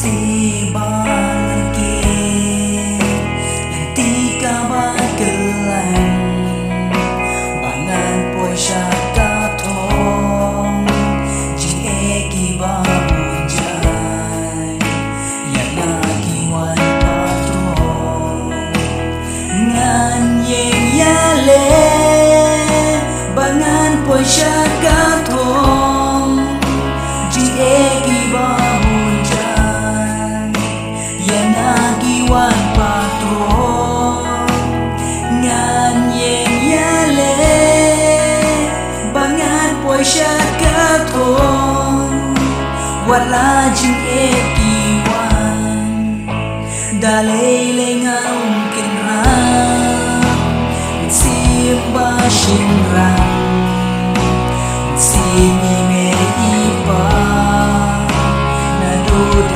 si ban ki tika ba kelang bangan poi syaka thong jing eki ba munjai yang lagi wan patong ngan yeng ya le bangan poi syaka thong jing eki ba wan patron ngan yen yale bangan poi syaka thong wala jing eki wan dalai lengaung kenrang simba shinrang simi me ipa na do